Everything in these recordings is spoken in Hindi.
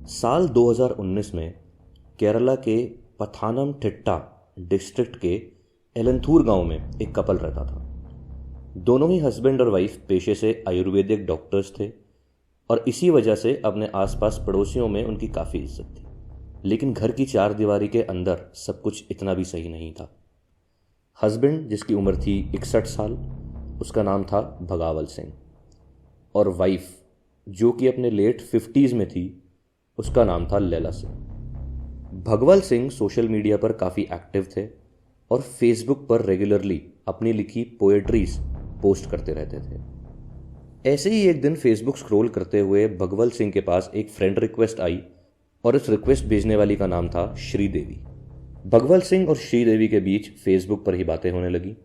साल 2019 में केरला के पथानमथिट्टा डिस्ट्रिक्ट के एलंथूर गांव में एक कपल रहता था। दोनों ही हस्बैंड और वाइफ पेशे से आयुर्वेदिक डॉक्टर्स थे और इसी वजह से अपने आसपास पड़ोसियों में उनकी काफ़ी इज्जत थी। लेकिन घर की चार दीवारी के अंदर सब कुछ इतना भी सही नहीं था। हस्बैंड, जिसकी उम्र थी 61 साल, उसका नाम था भगावल सिंह, और वाइफ, जो कि अपने लेट 50s में थी, उसका नाम था लैला सिंह। भगवल सिंह सोशल मीडिया पर काफ़ी एक्टिव थे और फेसबुक पर रेगुलरली अपनी लिखी पोएट्रीज पोस्ट करते रहते थे। ऐसे ही एक दिन फेसबुक स्क्रॉल करते हुए भगवल सिंह के पास एक फ्रेंड रिक्वेस्ट आई और इस रिक्वेस्ट भेजने वाली का नाम था श्रीदेवी। भगवल सिंह और श्रीदेवी के बीच फेसबुक पर ही बातें होने लगी।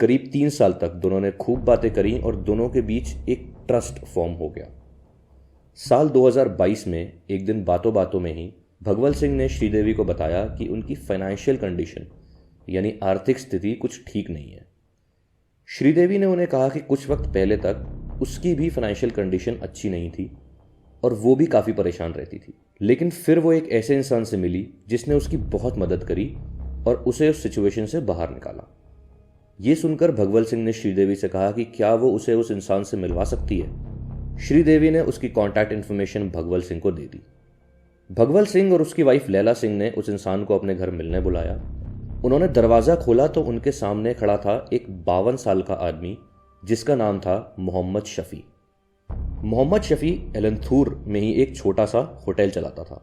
करीब 3 साल तक दोनों ने खूब बातें करी और दोनों के बीच एक ट्रस्ट फॉर्म हो गया। साल 2022 में एक दिन बातों बातों में ही भगवल सिंह ने श्रीदेवी को बताया कि उनकी फाइनेंशियल कंडीशन यानी आर्थिक स्थिति कुछ ठीक नहीं है। श्रीदेवी ने उन्हें कहा कि कुछ वक्त पहले तक उसकी भी फाइनेंशियल कंडीशन अच्छी नहीं थी और वो भी काफ़ी परेशान रहती थी। लेकिन फिर वो एक ऐसे इंसान से मिली जिसने उसकी बहुत मदद करी और उसे उस सिचुएशन से बाहर निकाला। ये सुनकर भगवल सिंह ने श्रीदेवी से कहा कि क्या वो उसे उस इंसान से मिलवा सकती है। श्रीदेवी ने उसकी कॉन्टैक्ट इन्फॉर्मेशन भगवल सिंह को दे दी। भगवल सिंह और उसकी वाइफ लैला सिंह ने उस इंसान को अपने घर मिलने बुलाया। उन्होंने दरवाज़ा खोला तो उनके सामने खड़ा था एक 52 साल का आदमी जिसका नाम था मोहम्मद शफ़ी। मोहम्मद शफ़ी एलंथूर में ही एक छोटा सा होटल चलाता था।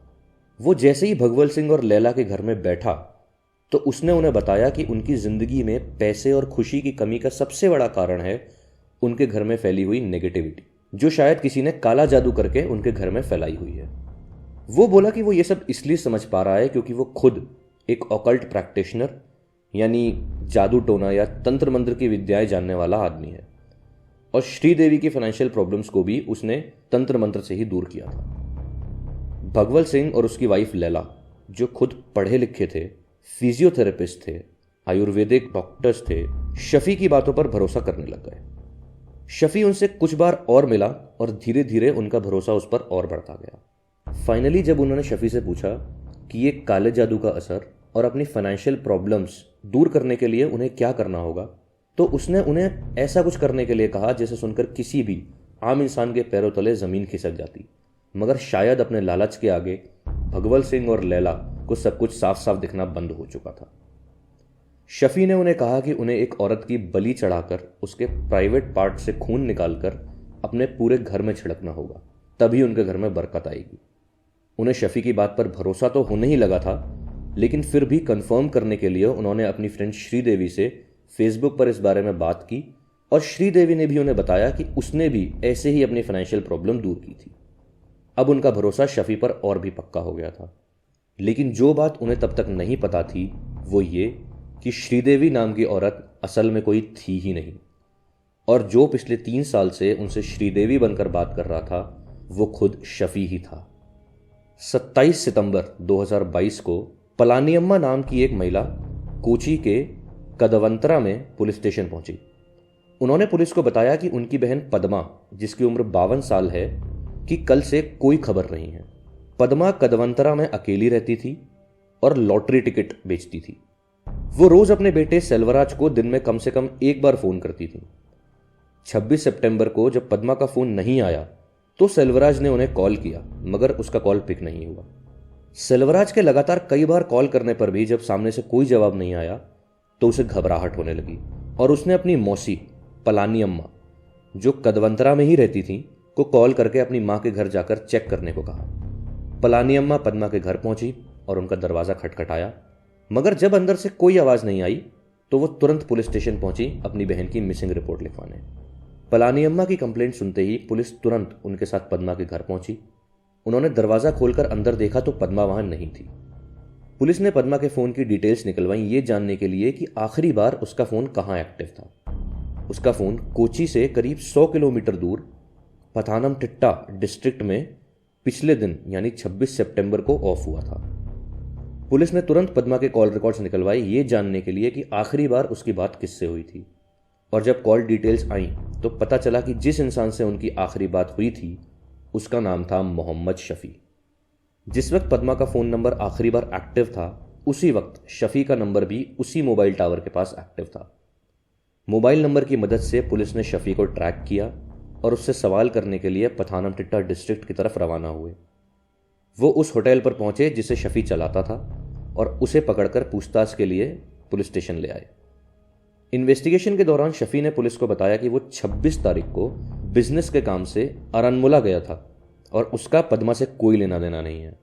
वो जैसे ही भगवल सिंह और लैला के घर में बैठा तो उसने उन्हें बताया कि उनकी ज़िंदगी में पैसे और खुशी की कमी का सबसे बड़ा कारण है उनके घर में फैली हुई नेगेटिविटी, जो शायद किसी ने काला जादू करके उनके घर में फैलाई हुई है। वो बोला कि वो ये सब इसलिए समझ पा रहा है क्योंकि वो खुद एक ऑकल्ट प्रैक्टिशनर यानी जादू टोना या तंत्र मंत्र की विद्याएं जानने वाला आदमी है, और श्रीदेवी की फाइनेंशियल प्रॉब्लम्स को भी उसने तंत्र मंत्र से ही दूर किया था। भगवल सिंह और उसकी वाइफ लैला, जो खुद पढ़े लिखे थे, फिजियोथेरेपिस्ट थे, आयुर्वेदिक डॉक्टर्स थे, शफ़ी की बातों पर भरोसा करने लग गए। शफ़ी उनसे कुछ बार और मिला और धीरे धीरे उनका भरोसा उस पर और बढ़ता गया। फाइनली जब उन्होंने शफ़ी से पूछा कि ये काले जादू का असर और अपनी फाइनेंशियल प्रॉब्लम्स दूर करने के लिए उन्हें क्या करना होगा, तो उसने उन्हें ऐसा कुछ करने के लिए कहा जिसे सुनकर किसी भी आम इंसान के पैरों तले ज़मीन खिसक जाती। मगर शायद अपने लालच के आगे भगवल सिंह और लैला को सब कुछ साफ साफ दिखना बंद हो चुका था। शफ़ी ने उन्हें कहा कि उन्हें एक औरत की बलि चढ़ाकर उसके प्राइवेट पार्ट से खून निकालकर अपने पूरे घर में छिड़कना होगा, तभी उनके घर में बरकत आएगी। उन्हें शफ़ी की बात पर भरोसा तो होने ही लगा था, लेकिन फिर भी कंफर्म करने के लिए उन्होंने अपनी फ्रेंड श्रीदेवी से फेसबुक पर इस बारे में बात की और श्रीदेवी ने भी उन्हें बताया कि उसने भी ऐसे ही अपनी फाइनेंशियल प्रॉब्लम दूर की थी। अब उनका भरोसा शफ़ी पर और भी पक्का हो गया था। लेकिन जो बात उन्हें तब तक नहीं पता थी वो ये कि श्रीदेवी नाम की औरत असल में कोई थी ही नहीं, और जो पिछले 3 साल से उनसे श्रीदेवी बनकर बात कर रहा था वो खुद शफ़ी ही था। 27 सितंबर 2022 को पलानियम्मा नाम की एक महिला कोची के कदवंतरा में पुलिस स्टेशन पहुंची। उन्होंने पुलिस को बताया कि उनकी बहन पद्मा, जिसकी उम्र 52 साल है, कि कल से कोई खबर नहीं है। पद्मा कदवंतरा में अकेली रहती थी और लॉटरी टिकट बेचती थी। वो रोज अपने बेटे सेल्वराज को दिन में कम से कम एक बार फोन करती थी। 26 सितंबर को जब पद्मा का फोन नहीं आया तो सेल्वराज ने उन्हें कॉल किया, मगर उसका कॉल पिक नहीं हुआ। सेल्वराज के लगातार कई बार कॉल करने पर भी जब सामने से कोई जवाब नहीं आया तो उसे घबराहट होने लगी और उसने अपनी मौसी पलानियम्मा, जो कदवंतरा में ही रहती थी, को कॉल करके अपनी माँ के घर जाकर चेक करने को कहा। पलानियम्मा पद्मा के घर पहुंची और उनका दरवाज़ा खटखटाया, मगर जब अंदर से कोई आवाज़ नहीं आई तो वो तुरंत पुलिस स्टेशन पहुंची अपनी बहन की मिसिंग रिपोर्ट लिखवाने। पलानियम्मा की कंप्लेंट सुनते ही पुलिस तुरंत उनके साथ पद्मा के घर पहुंची। उन्होंने दरवाज़ा खोलकर अंदर देखा तो पद्मा वहां नहीं थी। पुलिस ने पद्मा के फ़ोन की डिटेल्स निकलवाई ये जानने के लिए कि आखिरी बार उसका फ़ोन कहाँ एक्टिव था। उसका फ़ोन कोची से करीब 100 किलोमीटर दूर पथानमथिट्टा डिस्ट्रिक्ट में पिछले दिन यानी 26 सितंबर को ऑफ हुआ था। पुलिस ने तुरंत पद्मा के कॉल रिकॉर्ड्स निकलवाए ये जानने के लिए कि आखिरी बार उसकी बात किससे हुई थी, और जब कॉल डिटेल्स आई तो पता चला कि जिस इंसान से उनकी आखिरी बात हुई थी उसका नाम था मोहम्मद शफ़ी। जिस वक्त पद्मा का फ़ोन नंबर आखिरी बार एक्टिव था, उसी वक्त शफ़ी का नंबर भी उसी मोबाइल टावर के पास एक्टिव था। मोबाइल नंबर की मदद से पुलिस ने शफ़ी को ट्रैक किया और उससे सवाल करने के लिए पथानमथिट्टा डिस्ट्रिक्ट की तरफ रवाना हुए। वो उस होटल पर पहुंचे जिसे शफ़ी चलाता था और उसे पकड़कर पूछताछ के लिए पुलिस स्टेशन ले आए। इन्वेस्टिगेशन के दौरान शफ़ी ने पुलिस को बताया कि वो 26 तारीख को बिजनेस के काम से अरनमुला गया था और उसका पद्मा से कोई लेना देना नहीं है।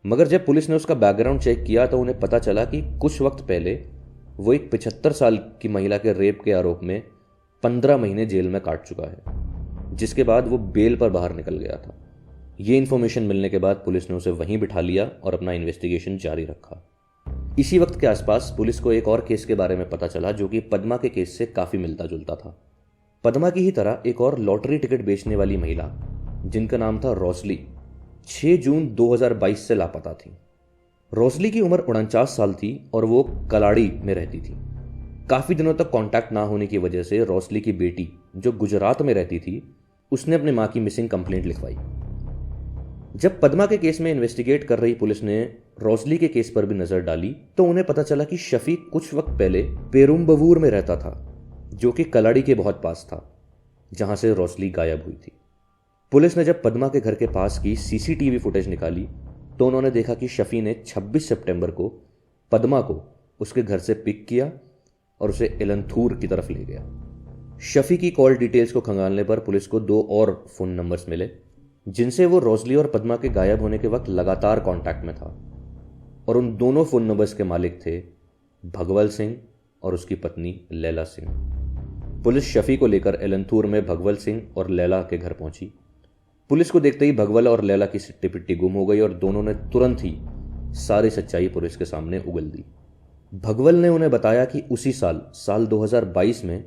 मगर जब पुलिस ने उसका बैकग्राउंड चेक किया तो उन्हें पता चला कि कुछ वक्त पहले वो एक 75 साल की महिला के रेप के आरोप में 15 महीने जेल में काट चुका है, जिसके बाद वो बेल पर बाहर निकल गया था। ये इन्फॉर्मेशन मिलने के बाद पुलिस ने उसे वहीं बिठा लिया और अपना इन्वेस्टिगेशन जारी रखा। इसी वक्त के आसपास पुलिस को एक और केस के बारे में पता चला जो कि पद्मा के केस से काफ़ी मिलता जुलता था। पद्मा की ही तरह एक और लॉटरी टिकट बेचने वाली महिला जिनका नाम था रोसली 6 जून 2022 से लापता थी। रोसली की उम्र 49 साल थी और वो कलाड़ी में रहती थी। काफ़ी दिनों तक कांटेक्ट ना होने की वजह से रोसली की बेटी जो गुजरात में रहती थी, उसने अपनी माँ की मिसिंग कंप्लेंट लिखवाई। जब पद्मा के केस में इन्वेस्टिगेट कर रही पुलिस ने रोसली के केस पर भी नजर डाली तो उन्हें पता चला कि शफ़ी कुछ वक्त पहले पेरुम्बवूर में रहता था, जो कि कलाड़ी के बहुत पास था, जहां से रोसली गायब हुई थी। पुलिस ने जब पद्मा के घर के पास की सीसीटीवी फुटेज निकाली तो उन्होंने देखा कि शफ़ी ने 26 सितंबर को पद्मा को उसके घर से पिक किया और उसे एलंथूर की तरफ ले गया। शफ़ी की कॉल डिटेल्स को खंगालने पर पुलिस को 2 और फ़ोन नंबर्स मिले जिनसे वो रोसली और पद्मा के गायब होने के वक्त लगातार कांटेक्ट में था, और उन दोनों फ़ोन नंबर्स के मालिक थे भगवल सिंह और उसकी पत्नी लैला सिंह। पुलिस शफ़ी को लेकर एलंथूर में भगवल सिंह और लैला के घर पहुंची। पुलिस को देखते ही भगवल और लैला की सिट्टी पिट्टी गुम हो गई और दोनों ने तुरंत ही सारी सच्चाई पुलिस के सामने उगल दी। भगवल ने उन्हें बताया कि उसी साल 2022 में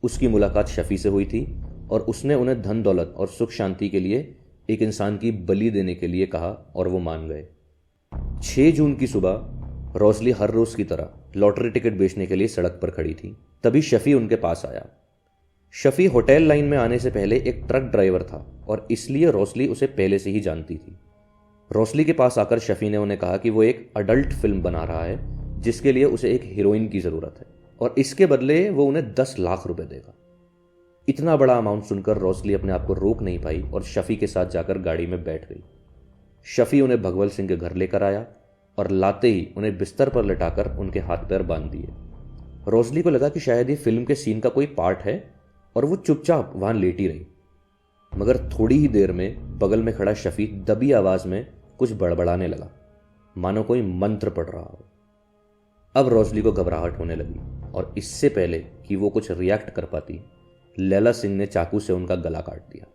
उसकी मुलाकात शफ़ी से हुई थी और उसने उन्हें धन दौलत और सुख शांति के लिए एक इंसान की बलि देने के लिए कहा और वो मान गए। 6 जून की सुबह रोसली हर रोज की तरह लॉटरी टिकट बेचने के लिए सड़क पर खड़ी थी। तभी शफ़ी उनके पास आया। शफ़ी होटल लाइन में आने से पहले एक ट्रक ड्राइवर था और इसलिए रोसली उसे पहले से ही जानती थी। रोसली के पास आकर शफ़ी ने उन्हें कहा कि वो एक अडल्ट फिल्म बना रहा है जिसके लिए उसे एक हीरोइन की ज़रूरत है और इसके बदले वो उन्हें 10 लाख रुपए देगा। इतना बड़ा अमाउंट सुनकर रोसली अपने आप को रोक नहीं पाई और शफ़ी के साथ जाकर गाड़ी में बैठ गई। शफ़ी उन्हें भगवल सिंह के घर लेकर आया और लाते ही उन्हें बिस्तर पर लटाकर उनके हाथ पैर बांध दिए। रोसली को लगा कि शायद ये फिल्म के सीन का कोई पार्ट है और वो चुपचाप वहां लेटी रही। मगर थोड़ी ही देर में बगल में खड़ा शफ़ी दबी आवाज में कुछ बड़बड़ाने लगा, मानो कोई मंत्र पढ़ रहा हो। अब रोसली को घबराहट होने लगी और इससे पहले कि वो कुछ रिएक्ट कर पाती, लैला सिंह ने चाकू से उनका गला काट दिया।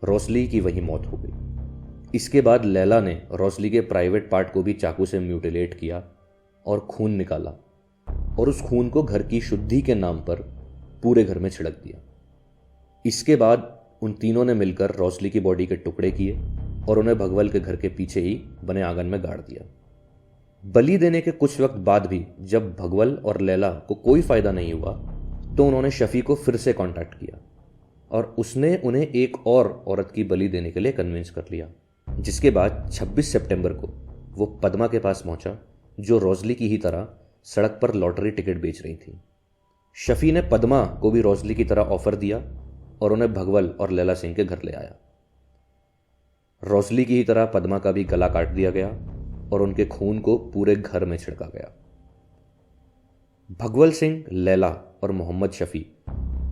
रोसली की वहीं मौत हो गई। इसके बाद लैला ने रोसली के प्राइवेट पार्ट को भी चाकू से म्यूटिलेट किया और खून निकाला और उस खून को घर की शुद्धि के नाम पर पूरे घर में छिड़क दिया। इसके बाद उन तीनों ने मिलकर रोसली की बॉडी के टुकड़े किए और उन्हें भगवल के घर के पीछे ही बने आंगन में गाड़ दिया। बलि देने के कुछ वक्त बाद भी जब भगवल और लैला को कोई फायदा नहीं हुआ तो उन्होंने शफ़ी को फिर से कांटेक्ट किया और उसने उन्हें एक और औरत की बलि देने के लिए कन्विंस कर लिया। जिसके बाद 26 सितंबर को वो पद्मा के पास पहुंचा जो रोसली की ही तरह सड़क पर लॉटरी टिकट बेच रही थी। शफ़ी ने पद्मा को भी रोसली की तरह ऑफर दिया और उन्हें भगवल और लैला सिंह के घर ले आया। रोसली की ही तरह पद्मा का भी गला काट दिया गया और उनके खून को पूरे घर में छिड़का गया। भगवल सिंह, लैला और मोहम्मद शफ़ी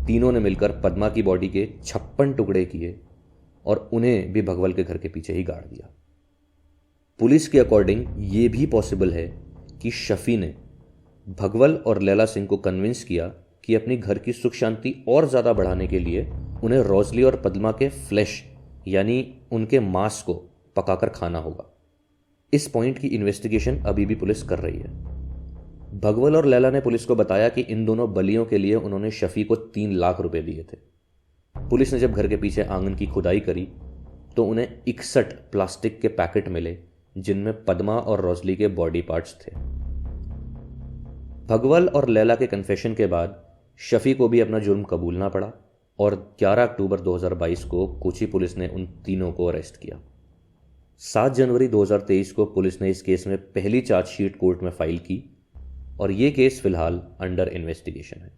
तीनों ने मिलकर पद्मा की बॉडी के 56 टुकड़े किए और उन्हें भी भगवल के घर के पीछे ही गाड़ दिया। पुलिस के अकॉर्डिंग ये भी पॉसिबल है कि शफ़ी ने भगवल और लैला सिंह को कन्विंस किया कि अपनी घर की सुख शांति और ज़्यादा बढ़ाने के लिए उन्हें रोसली और पद्मा के फ्लैश यानी उनके मांस को पकाकर खाना होगा। इस पॉइंट की इन्वेस्टिगेशन अभी भी पुलिस कर रही है। भगवल और लैला ने पुलिस को बताया कि इन दोनों बलियों के लिए उन्होंने शफ़ी को 3 लाख रुपए दिए थे। पुलिस ने जब घर के पीछे आंगन की खुदाई करी तो उन्हें 61 प्लास्टिक के पैकेट मिले जिनमें पद्मा और रोसली के बॉडी पार्ट्स थे। भगवल और लैला के कन्फेशन के बाद शफ़ी को भी अपना जुर्म कबूलना पड़ा और 11 अक्टूबर 2022 को कोची पुलिस ने उन तीनों को अरेस्ट किया। 7 जनवरी 2023 को पुलिस ने इस केस में पहली चार्जशीट कोर्ट में फाइल की और ये केस फिलहाल अंडर इन्वेस्टिगेशन है।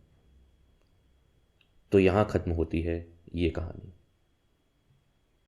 तो यहाँ ख़त्म होती है ये कहानी।